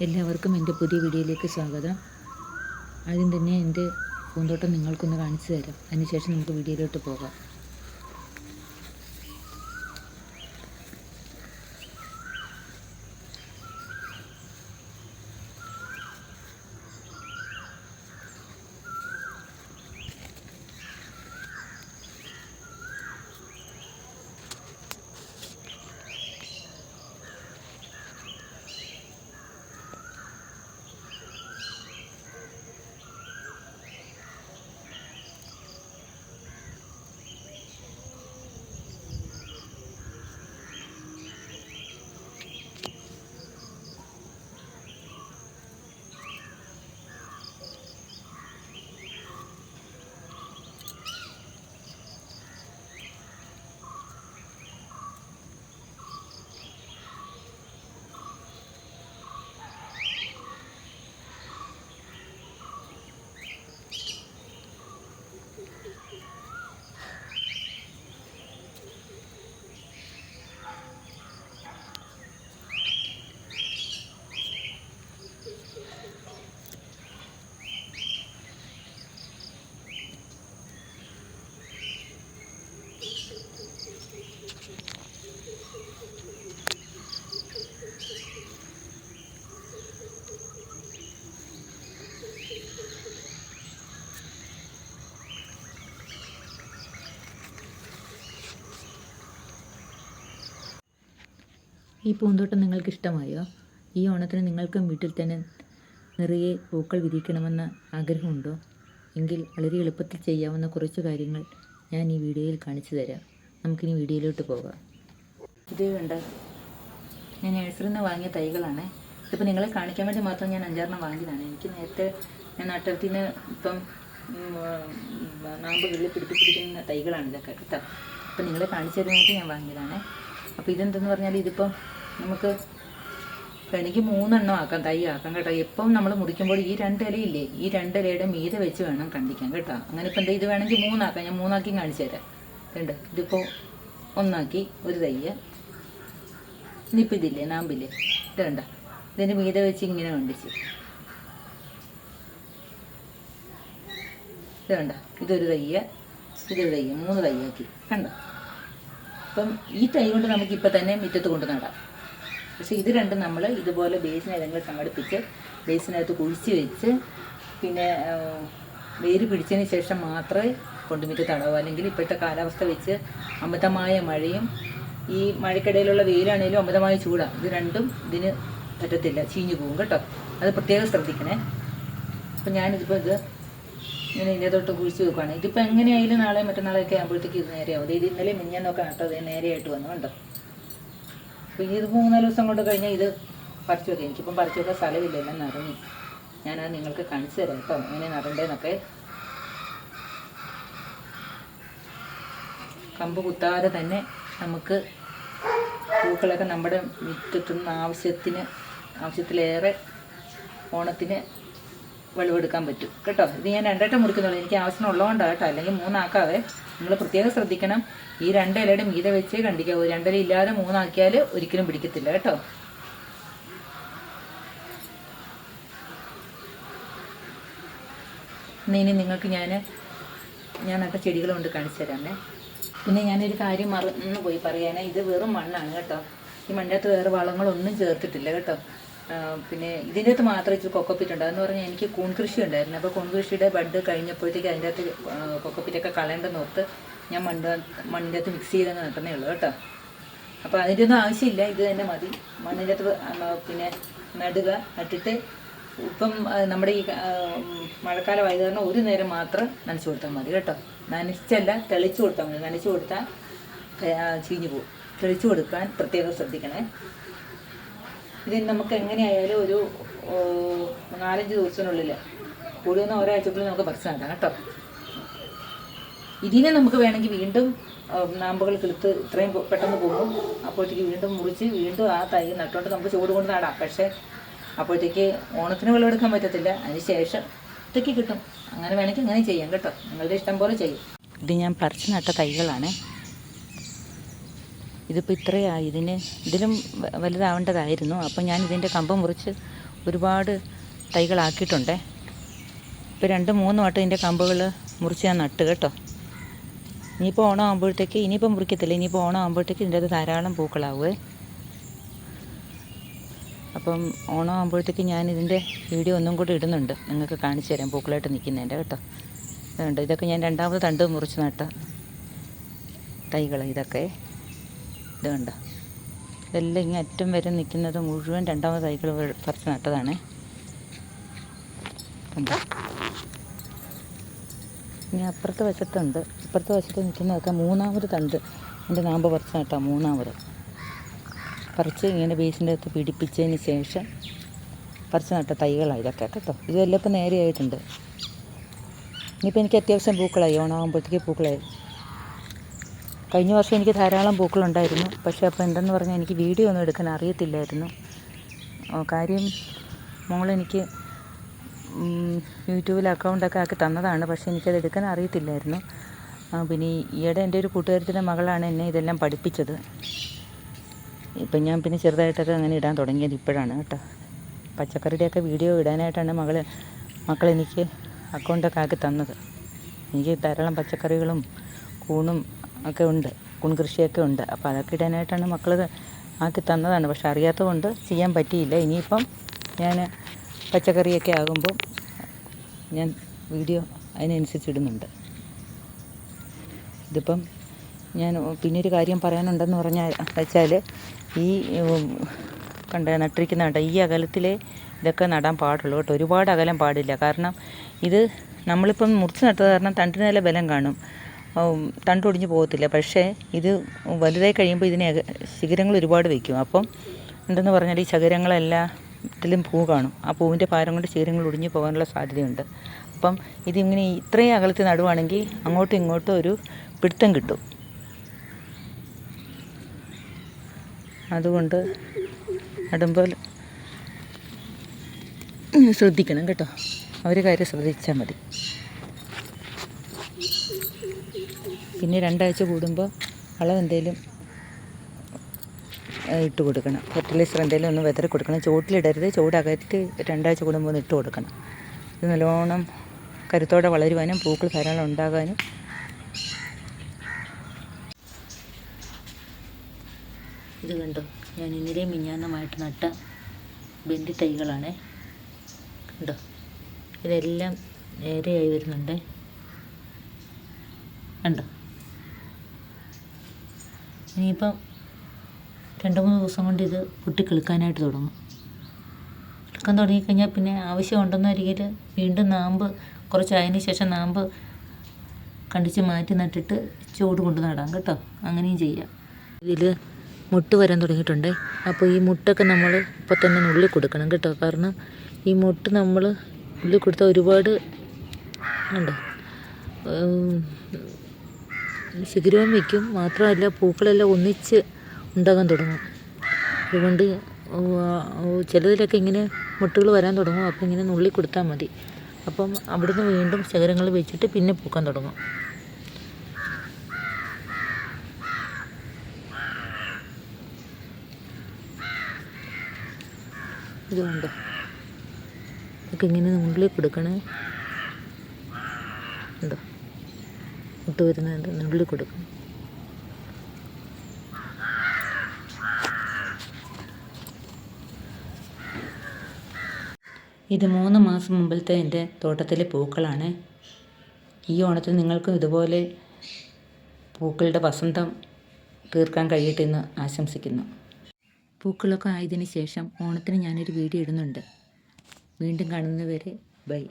എല്ലാവർക്കും എൻ്റെ പുതിയ വീഡിയോയിലേക്ക് സ്വാഗതം. ആദ്യം തന്നെ എൻ്റെ പൂന്തോട്ടം നിങ്ങൾക്കൊന്ന് കാണിച്ചു തരാം. അതിനുശേഷം നമുക്ക് വീഡിയോയിലോട്ട് പോകാം. ഈ പൂന്തോട്ടം നിങ്ങൾക്ക് ഇഷ്ടമായോ? ഈ ഓണത്തിന് നിങ്ങൾക്കും വീട്ടിൽ തന്നെ നിറയെ പൂക്കൾ വിരിയിക്കണമെന്ന ആഗ്രഹമുണ്ടോ? എങ്കിൽ വളരെ എളുപ്പത്തിൽ ചെയ്യാവുന്ന കുറച്ച് കാര്യങ്ങൾ ഞാൻ ഈ വീഡിയോയിൽ കാണിച്ചു തരാം. നമുക്കിനി വീഡിയോയിലോട്ട് പോകാം. ഇത് കണ്ട ഞാൻ നഴ്സറിയിൽ നിന്ന് വാങ്ങിയ തൈകളാണ്. ഇതിപ്പോൾ നിങ്ങളെ കാണിക്കാൻ വേണ്ടി മാത്രം ഞാൻ 5-6 വാങ്ങിയതാണ്. എനിക്ക് നേരത്തെ ഞാൻ നട്ടത്തിന് ഇപ്പം നാമ്പുകളിൽ പിടിപ്പിച്ചിരിക്കുന്ന തൈകളാണ് ഇതൊക്കെ കേട്ടോ. അപ്പം നിങ്ങളെ കാണിച്ചു തരുന്നതായിട്ട് ഞാൻ വാങ്ങിയതാണ്. അപ്പോൾ ഇതെന്തെന്ന് പറഞ്ഞാൽ ഇതിപ്പം നമുക്ക് എനിക്ക് 3 ആക്കാം, തൈ ആക്കാം കേട്ടോ. എപ്പം നമ്മൾ മുറിക്കുമ്പോൾ ഈ 2 ഇലയില്ലേ, ഈ 2 ഇലയുടെ മീതെ വെച്ച് വേണം കണ്ടിക്കാൻ കേട്ടോ. അങ്ങനെ ഇപ്പം എന്താ ഇത് വേണമെങ്കിൽ 3 ആക്കാം. ഞാൻ 3 ആക്കി കാണിച്ചു തരാം. ഉണ്ട്, ഇതിപ്പോൾ 1 ആക്കി ഒരു തൈ. ഇനിയിപ്പോൾ ഇതില്ലേ നാമ്പില്ലേ, ഇത് കണ്ട, ഇതിൻ്റെ മീതെ വെച്ച് ഇങ്ങനെ കണ്ടിച്ച്. ഇത് കണ്ട, ഇതൊരു തൈ, ഇതൊരു തൈ, 3 തൈയാക്കി കണ്ടോ. അപ്പം ഈ തൈ കൊണ്ട് നമുക്കിപ്പോൾ തന്നെ മുറ്റത്ത് കൊണ്ട് നടാം. പക്ഷേ ഇത് രണ്ടും നമ്മൾ ഇതുപോലെ ബേസിന് ഏതെങ്കിലും സംഘടിപ്പിച്ച് ബേസിനകത്ത് കുഴിച്ച് വെച്ച് പിന്നെ വേര് പിടിച്ചതിന് ശേഷം മാത്രമേ കൊണ്ടുമുറ്റത്ത് നടാവൂ. അല്ലെങ്കിൽ ഇപ്പോഴത്തെ കാലാവസ്ഥ വെച്ച് അമിതമായ മഴയും ഈ മഴക്കിടയിലുള്ള വെയിലാണെങ്കിലും അമിതമായ ചൂടാണ്. ഇത് രണ്ടും ഇതിന് പറ്റത്തില്ല, ചീഞ്ഞു പോകും കേട്ടോ. അത് പ്രത്യേകം ശ്രദ്ധിക്കണേ. അപ്പം ഞാനിതിപ്പോൾ ഇത് ഇങ്ങനെ ഇതിൻ്റെ തൊട്ട് കുഴിച്ച് വെക്കുകയാണ്. ഇതിപ്പോൾ എങ്ങനെയായാലും നാളെ മറ്റന്നാളെയൊക്കെ ആകുമ്പോഴത്തേക്ക് ഇത് നേരെയാവും. ഇത് ഇന്നലെ മിഞ്ഞാന്നൊക്കെ നട്ടോ, അത് നേരെയായിട്ട് വന്നു കണ്ടോ. അപ്പോൾ ഇത് 3-4 ദിവസം കൊണ്ട് കഴിഞ്ഞാൽ ഇത് പറിച്ചു വെക്കാം. എനിക്കിപ്പം പറിച്ചു വെക്കാൻ സ്ഥലമില്ല, എല്ലാം നിറഞ്ഞു. ഞാനത് നിങ്ങൾക്ക് കാണിച്ചു തരാം കേട്ടോ, എങ്ങനെ നടണ്ടേന്നൊക്കെ. കമ്പ് കുത്താതെ തന്നെ നമുക്ക് പൂക്കളൊക്കെ നമ്മുടെ മുറ്റത്തുനിന്ന് ആവശ്യത്തിലേറെ ഓണത്തിന് വെളിവെടുക്കാൻ പറ്റും കേട്ടോ. ഇത് ഞാൻ 2 മുറിക്കുന്നുള്ളൂ, എനിക്ക് ആവശ്യമുള്ളതുകൊണ്ടാണ് കേട്ടോ. അല്ലെങ്കിൽ 3 ആക്കാതെ. നിങ്ങൾ പ്രത്യേകം ശ്രദ്ധിക്കണം. ഈ 2 ഇലയുടെ മീതെ വെച്ചേ കണ്ടിക്കാവൂ. 2 ഇല ഇല്ലാതെ 3 ആക്കിയാൽ ഒരിക്കലും പിടിക്കത്തില്ല കേട്ടോ. ഇനി നിങ്ങൾക്ക് ഞാൻ നട്ട ചെടികൾ കൊണ്ട് കാണിച്ചു തരാമേ. പിന്നെ ഞാനൊരു കാര്യം മറന്നു പോയി പറയാനേ, ഇത് വെറും മണ്ണാണ് കേട്ടോ. ഈ മണ്ണത്ത് വേറെ വളങ്ങളൊന്നും ചേർത്തിട്ടില്ല കേട്ടോ. പിന്നെ ഇതിൻ്റെ അകത്ത് മാത്രം ഇച്ചിരി കൊക്കോപ്പിറ്റ് അതെന്ന് പറഞ്ഞാൽ എനിക്ക് കൂൺ കൃഷി ഉണ്ടായിരുന്നു. അപ്പോൾ കൂൺ കൃഷിയുടെ ബഡ് കഴിഞ്ഞപ്പോഴത്തേക്ക് അതിൻ്റെ അകത്ത് കൊക്കോപ്പിറ്റൊക്കെ കളയേണ്ടെന്ന് ഓർത്ത് ഞാൻ മണ്ണിൻ്റെ അകത്ത് മിക്സ് ചെയ്തെന്ന് നട്ടുന്നേ ഉള്ളൂ കേട്ടോ. അപ്പോൾ അതിൻ്റെ ഒന്നും ആവശ്യമില്ല, ഇത് തന്നെ മതി. മണ്ണിൻ്റെ അകത്ത് പിന്നെ നടുക, നട്ടിട്ട് ഇപ്പം നമ്മുടെ ഈ മഴക്കാലമായത് കാരണം ഒരു നേരം മാത്രം നനച്ചു കൊടുത്താൽ മതി കേട്ടോ. നനച്ചല്ല, തെളിച്ചു കൊടുത്താൽ മതി. നനച്ചു കൊടുത്താൽ ചീഞ്ഞു പോകും. തെളിച്ചു കൊടുക്കാൻ പ്രത്യേകം ശ്രദ്ധിക്കണേ. ഇതിന് നമുക്ക് എങ്ങനെയായാലും ഒരു 4-5 ദിവസത്തിനുള്ളിൽ, കൂടി വന്ന ഒരാഴ്ചക്കുള്ളിൽ നമുക്ക് പറിച്ച് നടാം കേട്ടോ. ഇതിനെ നമുക്ക് വേണമെങ്കിൽ വീണ്ടും നാമ്പുകൾ കിളുത്ത് ഇത്രയും പെട്ടെന്ന് പോകും. അപ്പോഴത്തേക്ക് വീണ്ടും മുറിച്ച് വീണ്ടും ആ തൈ നട്ടുകൊണ്ട് നമുക്ക് ചൂട് കൊണ്ട് നടാം. പക്ഷേ അപ്പോഴത്തേക്ക് ഓണത്തിന് വിളവെടുക്കാൻ പറ്റത്തില്ല. അതിന് ശേഷം ഇതൊക്കെ കിട്ടും. അങ്ങനെ വേണമെങ്കിൽ അങ്ങനെ ചെയ്യാം കേട്ടോ. നിങ്ങളുടെ ഇഷ്ടം പോലെ ചെയ്യും. ഇത് ഞാൻ പറിച്ച് നട്ട തൈകളാണ്. ഇതിപ്പോൾ ഇത്രയായി. ഇതിലും വലുതാവേണ്ടതായിരുന്നു. അപ്പം ഞാൻ ഇതിൻ്റെ കമ്പ് മുറിച്ച് ഒരുപാട് തൈകളാക്കിയിട്ടുണ്ടേ. ഇപ്പോൾ 2-3 വട്ടം ഇതിൻ്റെ കമ്പുകൾ മുറിച്ച് ഞാൻ നട്ട് കേട്ടോ. ഇനിയിപ്പോൾ ഓണം ആകുമ്പോഴത്തേക്ക്, ഇനിയിപ്പോൾ മുറിക്കത്തില്ല, ഇനിയിപ്പോൾ ഓണം ആകുമ്പോഴത്തേക്ക് ഇതിൻ്റെ അത് ധാരാളം പൂക്കളാവുമേ. അപ്പം ഓണം ആകുമ്പോഴത്തേക്ക് ഞാൻ ഇതിൻ്റെ വീഡിയോ ഒന്നും കൂടി ഇടുന്നുണ്ട്, നിങ്ങൾക്ക് കാണിച്ചു തരാം പൂക്കളായിട്ട് നിൽക്കുന്നതിൻ്റെ കേട്ടോ. ഇതുണ്ട്, ഇതൊക്കെ ഞാൻ 2ാമത് തണ്ട് മുറിച്ച് നട്ട തൈകൾ ഇതൊക്കെ. ഇത് കണ്ടോ, ഇതെല്ലാം ഇങ്ങനെ അറ്റം വരെ നിൽക്കുന്നത് മുഴുവൻ 2ാമത് തൈകൾ പറിച്ച് നട്ടതാണ്. കണ്ടോ, ഇനി അപ്പുറത്തെ വശത്തുണ്ട്, ഇപ്പുറത്തെ വശത്ത് നിൽക്കുന്നതൊക്കെ 3ാമത് തണ്ട് എൻ്റെ നാമ്പ് പറിച്ച് നട്ടാൽ 3ാമത് പറിച്ച് ഇങ്ങനെ ബേസിൻ്റെ അകത്ത് പിടിപ്പിച്ചതിന് ശേഷം പറിച്ച് നട്ട തൈകളാണ് ഇതൊക്കെ കേട്ടോ. ഇതെല്ലാം ഇപ്പം നേരെയായിട്ടുണ്ട്. ഇനിയിപ്പോൾ എനിക്ക് അത്യാവശ്യം പൂക്കളായി, ഓണമാകുമ്പോഴത്തേക്ക് പൂക്കളായി. കഴിഞ്ഞ വർഷം എനിക്ക് ധാരാളം പൂക്കളുണ്ടായിരുന്നു. പക്ഷേ അപ്പോൾ എന്തെന്ന് പറഞ്ഞാൽ എനിക്ക് വീഡിയോ ഒന്നും എടുക്കാൻ അറിയത്തില്ലായിരുന്നു. കാര്യം മോളെനിക്ക് യൂട്യൂബിൽ അക്കൗണ്ടൊക്കെ ആക്കി തന്നതാണ്, പക്ഷേ എനിക്കത് എടുക്കാൻ അറിയത്തില്ലായിരുന്നു. പിന്നെ ഈയിടെ എൻ്റെ ഒരു കൂട്ടുകാരത്തിൻ്റെ മകളാണ് എന്നെ ഇതെല്ലാം പഠിപ്പിച്ചത്. ഇപ്പം ഞാൻ പിന്നെ ചെറുതായിട്ടൊക്കെ അങ്ങനെ ഇടാൻ തുടങ്ങിയത് ഇപ്പോഴാണ് കേട്ടോ. പച്ചക്കറിയുടെയൊക്കെ വീഡിയോ ഇടാനായിട്ടാണ് മക്കളെനിക്ക് അക്കൗണ്ടൊക്കെ ആക്കി തന്നത്. എനിക്ക് ധാരാളം പച്ചക്കറികളും കൂണും ഒക്കെ ഉണ്ട്, കൂൺ കൃഷിയൊക്കെ ഉണ്ട്. അപ്പോൾ അതൊക്കെ ഇടാനായിട്ടാണ് മക്കൾ ആക്കി തന്നതാണ്. പക്ഷെ അറിയാത്തത് കൊണ്ട് ചെയ്യാൻ പറ്റിയില്ല. ഇനിയിപ്പം ഞാൻ പച്ചക്കറിയൊക്കെ ആകുമ്പോൾ ഞാൻ വീഡിയോ അതിനനുസരിച്ച് ഇടുന്നുണ്ട്. ഇതിപ്പം ഞാൻ പിന്നൊരു കാര്യം പറയാനുണ്ടെന്ന് വെച്ചാൽ ഈ നട്ടിരിക്കുന്ന കേട്ടോ, ഈ അകലത്തിലേ ഇതൊക്കെ നടാൻ പാടുള്ളൂ കേട്ടോ. ഒരുപാട് അകലം പാടില്ല. കാരണം ഇത് നമ്മളിപ്പം മുറിച്ച് നട്ടത് കാരണം തണ്ടിന് നല്ല ബലം കാണും, തണ്ടൊടിഞ്ഞ് പോകത്തില്ല. പക്ഷേ ഇത് വലുതായി കഴിയുമ്പോൾ ഇതിന് ശിഖരങ്ങൾ ഒരുപാട് വയ്ക്കും. അപ്പം എന്തെന്ന് പറഞ്ഞാൽ ഈ ശിഖരങ്ങളെല്ലാത്തിലും പൂ കാണും. ആ പൂവിൻ്റെ ഭാരം കൊണ്ട് ശിഖരങ്ങൾ ഒടിഞ്ഞു പോകാനുള്ള സാധ്യതയുണ്ട്. അപ്പം ഇതിങ്ങനെ ഇത്രയും അകലത്തിൽ നടുവാണെങ്കിൽ അങ്ങോട്ടും ഇങ്ങോട്ടും ഒരു പിടുത്തം കിട്ടും. അതുകൊണ്ട് നടുമ്പോൾ ശ്രദ്ധിക്കണം കേട്ടോ. ഒരു കാര്യം ശ്രദ്ധിച്ചാൽ മതി. പിന്നെ 2 ആഴ്ച കൂടുമ്പോൾ വളം എന്തെങ്കിലും ഇട്ട് കൊടുക്കണം. ഫെർട്ടിലൈസർ എന്തെങ്കിലും ഒന്ന് വെതറി കൊടുക്കണം. ചുവട്ടിലിടരുത്, ചുവടകറ്റി 2 ആഴ്ച കൂടുമ്പോൾ ഒന്ന് ഇട്ട് കൊടുക്കണം. ഇത് നല്ലോണം കരുത്തോടെ വളരുവാനും പൂക്കൾ ധാരാളം ഉണ്ടാകാനും. ഇത് കണ്ടോ, ഞാൻ ഇന്നലെയും മിഞ്ഞാന്നുമായിട്ട് നട്ട ബെന്നി തൈകളാണ്. കണ്ടോ, ഇതെല്ലാം നേരെയായി വരുന്നുണ്ട്. കണ്ടോ, ഇനിയിപ്പം 2-3 ദിവസം കൊണ്ട് ഇത് പൊട്ടിക്കിളുക്കാനായിട്ട് തുടങ്ങും. കിളുക്കാൻ തുടങ്ങിക്കഴിഞ്ഞാൽ പിന്നെ ആവശ്യമുണ്ടെന്നൊരിക്കൽ വീണ്ടും നാമ്പ് കുറച്ചായതിന് ശേഷം നാമ്പ് കണ്ടിച്ച് മാറ്റി നട്ടിട്ട് ചൂട് കൊണ്ട് നടാം കേട്ടോ. അങ്ങനെയും ചെയ്യാം. ഇതിൽ മുട്ട് വരാൻ തുടങ്ങിയിട്ടുണ്ട്. അപ്പോൾ ഈ മുട്ടൊക്കെ നമ്മൾ ഇപ്പോൾ തന്നെ നുള്ളി കൊടുക്കണം കേട്ടോ. കാരണം ഈ മുട്ട് നമ്മൾ നുള്ളി കൊടുത്താൽ ഒരുപാട് ഉണ്ടോ ശിഖരവും വയ്ക്കും. മാത്രമല്ല പൂക്കളെല്ലാം ഒന്നിച്ച് ഉണ്ടാകാൻ തുടങ്ങും. അതുകൊണ്ട് ചിലതിലൊക്കെ ഇങ്ങനെ മുട്ടുകൾ വരാൻ തുടങ്ങും. അപ്പോൾ ഇങ്ങനെ നുള്ളി കൊടുത്താൽ മതി. അപ്പം അവിടുന്ന് വീണ്ടും ശിഖരങ്ങൾ വെച്ചിട്ട് പിന്നെ പൂക്കാൻ തുടങ്ങും. ഇതുകൊണ്ടോ ഇതൊക്കെ ഇങ്ങനെ നുള്ളി കൊടുക്കണേ. ഉണ്ടോ മുട്ട് വരുന്നുണ്ട്, നുള്ളി കൊടുക്കണം. ഇത് 3 മാസം മുമ്പിലത്തെ എൻ്റെ തോട്ടത്തിലെ പൂക്കളാണ്. ഈ ഓണത്തിന് നിങ്ങൾക്കും ഇതുപോലെ പൂക്കളുടെ വസന്തം തീർക്കാൻ കഴിയട്ടെ എന്ന് ആശംസിക്കുന്നു. പൂക്കളൊക്കെ ആയതിനു ശേഷം ഓണത്തിന് ഞാനൊരു വീഡിയോ ഇടുന്നുണ്ട്. വീണ്ടും കാണുന്നവരെ ബൈ.